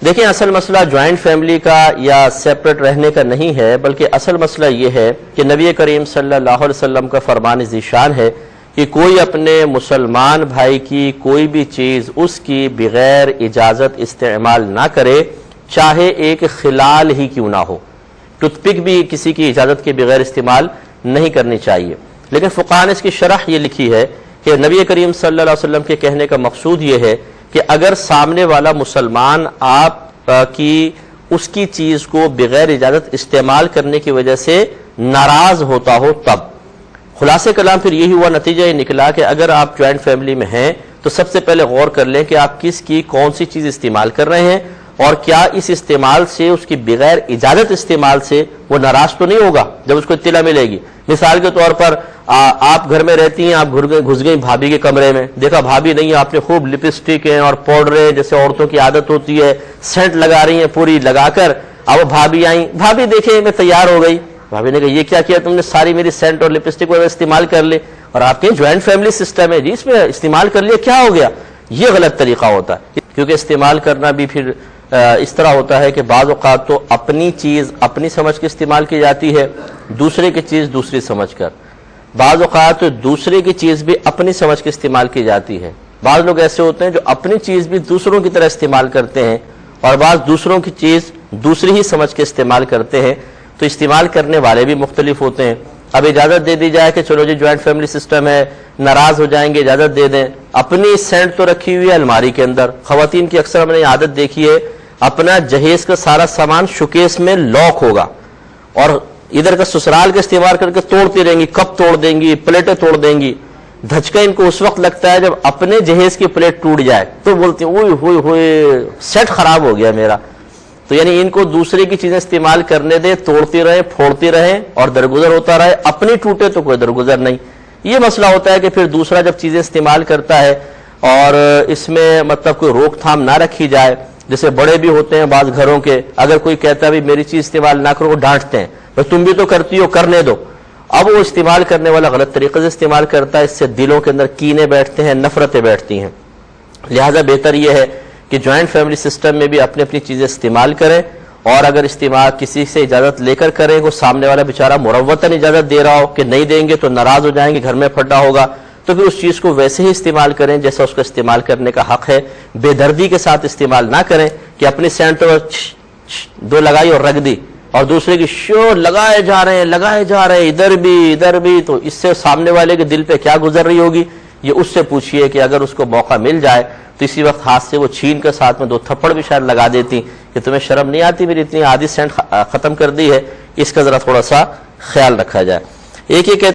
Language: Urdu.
دیکھیں اصل مسئلہ جوائنٹ فیملی کا یا سیپریٹ رہنے کا نہیں ہے، بلکہ اصل مسئلہ یہ ہے کہ نبی کریم صلی اللہ علیہ وسلم کا فرمان ذیشان ہے کہ کوئی اپنے مسلمان بھائی کی کوئی بھی چیز اس کی بغیر اجازت استعمال نہ کرے، چاہے ایک خلال ہی کیوں نہ ہو۔ ٹوتھ پک بھی کسی کی اجازت کے بغیر استعمال نہیں کرنی چاہیے، لیکن فقہاء نے اس کی شرح یہ لکھی ہے کہ نبی کریم صلی اللہ علیہ وسلم کے کہنے کا مقصود یہ ہے کہ اگر سامنے والا مسلمان آپ کی اس کی چیز کو بغیر اجازت استعمال کرنے کی وجہ سے ناراض ہوتا ہو تب۔ خلاصے کلام پھر یہی ہوا، نتیجہ یہ نکلا کہ اگر آپ جوائنٹ فیملی میں ہیں تو سب سے پہلے غور کر لیں کہ آپ کس کی کون سی چیز استعمال کر رہے ہیں، اور کیا اس استعمال سے، اس کی بغیر اجازت استعمال سے وہ ناراض تو نہیں ہوگا جب اس کو اطلاع ملے گی۔ مثال کے طور پر آپ گھر میں رہتی ہیں، آپ گھس گئی بھابھی کے کمرے میں، دیکھا بھابھی نہیں، آپ نے خوب لپسٹک ہیں اور پاؤڈر جیسے عورتوں کی عادت ہوتی ہے، سینٹ لگا رہی ہیں پوری لگا کر، اب وہ بھابھی آئیں، بھابھی دیکھیں میں تیار ہو گئی، بھابھی نے کہا یہ کیا کیا تم نے، ساری میری سینٹ اور لپسٹک وغیرہ استعمال کر لی، اور آپ کے جوائنٹ فیملی سسٹم ہے جی، اس میں استعمال کر لیا کیا ہو گیا؟ یہ غلط طریقہ ہوتا ہے، کیونکہ استعمال کرنا بھی پھر اس طرح ہوتا ہے کہ بعض اوقات تو اپنی چیز اپنی سمجھ کے استعمال کی جاتی ہے، دوسرے کی چیز دوسری سمجھ کر، بعض اوقات دوسرے کی چیز بھی اپنی سمجھ کے استعمال کی جاتی ہے۔ بعض لوگ ایسے ہوتے ہیں جو اپنی چیز بھی دوسروں کی طرح استعمال کرتے ہیں، اور بعض دوسروں کی چیز دوسری ہی سمجھ کے استعمال کرتے ہیں، تو استعمال کرنے والے بھی مختلف ہوتے ہیں۔ اب اجازت دے دی جائے کہ چلو جی جوائنٹ فیملی سسٹم ہے، ناراض ہو جائیں گے، اجازت دے دیں، اپنی سینٹ تو رکھی ہوئی ہے الماری کے اندر، خواتین کی اکثر ہم نے عادت دیکھی ہے اپنا جہیز کا سارا سامان شوکیس میں لاک ہوگا، اور ادھر کا سسرال کا استعمال کر کے توڑتی رہیں گی، کپ توڑ دیں گی، پلیٹیں توڑ دیں گی۔ دھچکا ان کو اس وقت لگتا ہے جب اپنے جہیز کی پلیٹ ٹوٹ جائے تو بولتی ہیں اوئے ہوئے ہوئے سیٹ خراب ہو گیا میرا۔ تو یعنی ان کو دوسرے کی چیزیں استعمال کرنے دے، توڑتی رہیں، پھوڑتی رہیں اور درگزر ہوتا رہے، اپنی ٹوٹے تو کوئی درگزر نہیں۔ یہ مسئلہ ہوتا ہے کہ پھر دوسرا جب چیزیں استعمال کرتا ہے اور اس میں مطلب کوئی روک تھام نہ رکھی جائے، جیسے بڑے بھی ہوتے ہیں بعض گھروں کے، اگر کوئی کہتا ہے بھی میری چیز استعمال نہ کرو، وہ ڈانٹتے ہیں، بس تم بھی تو کرتی ہو کرنے دو۔ اب وہ استعمال کرنے والا غلط طریقے سے استعمال کرتا ہے، اس سے دلوں کے اندر کینے بیٹھتے ہیں، نفرتیں بیٹھتی ہیں۔ لہذا بہتر یہ ہے کہ جوائنٹ فیملی سسٹم میں بھی اپنی اپنی چیزیں استعمال کریں، اور اگر استعمال کسی سے اجازت لے کر کریں، وہ سامنے والا بیچارہ مروتاً اجازت دے رہا ہو کہ نہیں دیں گے تو ناراض ہو جائیں گے، گھر میں پھڈا ہوگا، تو پھر اس چیز کو ویسے ہی استعمال کریں جیسا اس کو استعمال کرنے کا حق ہے، بے دردی کے ساتھ استعمال نہ کریں کہ اپنی سینٹ دو لگائی اور رکھ دی، اور دوسرے کی شو لگائے جا رہے ہیں ادھر بھی، تو اس سے سامنے والے کے دل پہ کیا گزر رہی ہوگی، یہ اس سے پوچھئے کہ اگر اس کو موقع مل جائے تو اسی وقت ہاتھ سے وہ چھین کر ساتھ میں 2 تھپڑ بھی شاید لگا دیتی کہ تمہیں شرم نہیں آتی میری اتنی آدھی سینٹ ختم کر دی ہے، اس کا ذرا تھوڑا سا خیال رکھا جائے۔ ایک یہ